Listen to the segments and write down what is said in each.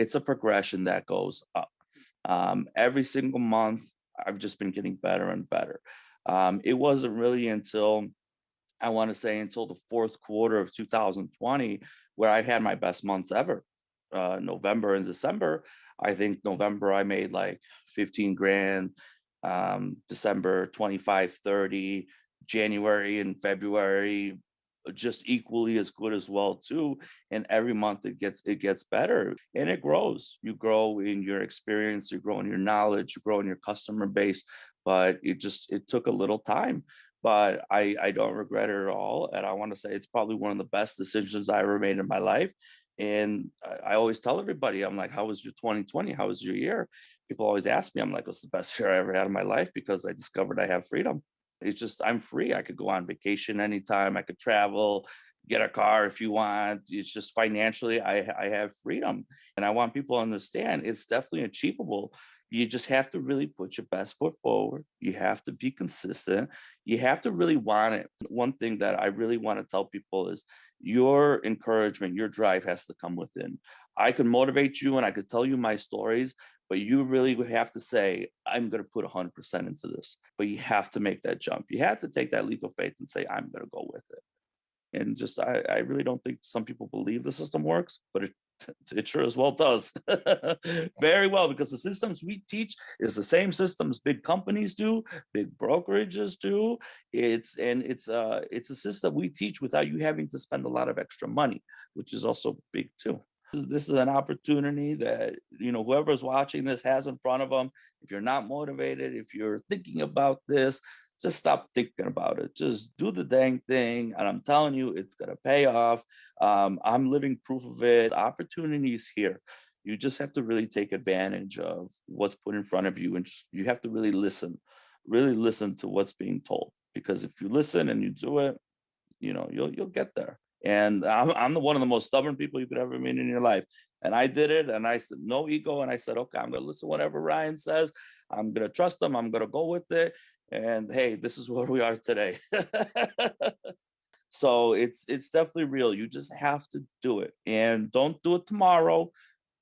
it's a progression that goes up. Every single month, I've just been getting better and better. It wasn't really until I want to say until the fourth quarter of 2020 where I had my best months ever. November and December, I think November I made like 15 grand, December 25, 30, January and February just equally as good as well too. And every month it gets better and it grows. You grow in your experience, you grow in your knowledge, you grow in your customer base, but it took a little time, but I don't regret it at all. And I want to say it's probably one of the best decisions I ever made in my life. And I always tell everybody, I'm like, how was your 2020? How was your year? People always ask me, I'm like, it's the best year I ever had in my life because I discovered I have freedom. It's just, I'm free. I could go on vacation anytime. I could travel, get a car if you want. It's just financially, I have freedom. And I want people to understand it's definitely achievable. You just have to really put your best foot forward. You have to be consistent. You have to really want it. One thing that I really want to tell people is your encouragement, your drive has to come within. I can motivate you and I could tell you my stories, but you really would have to say, I'm going to put 100% into this. But you have to make that jump. You have to take that leap of faith and say, I'm going to go with it. And just, I really don't think some people believe the system works, but it sure as well does. Very well, because the systems we teach is the same systems big companies do, big brokerages do. It's a system we teach without you having to spend a lot of extra money, which is also big too. This is an opportunity that whoever's watching this has in front of them. If you're not motivated, if you're thinking about this, just stop thinking about it. Just do the dang thing. And I'm telling you, it's going to pay off. I'm living proof of it. Opportunity is here. You just have to really take advantage of what's put in front of you. And just, you have to really listen to what's being told. Because if you listen and you do it, you'll get there. And I'm the one of the most stubborn people you could ever meet in your life. And I did it, and I said no ego, and I said, okay, I'm gonna listen to whatever Ryan says. I'm gonna trust him. I'm gonna go with it. And hey, this is where we are today. So it's definitely real. You just have to do it, and don't do it tomorrow.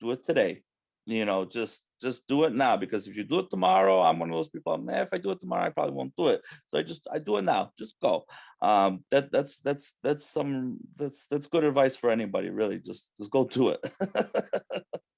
Do it today. Just do it now, because if you do it tomorrow, I'm one of those people. Man, if I do it tomorrow, I probably won't do it. So I do it now. Just go. That's good advice for anybody. Really, just go do it.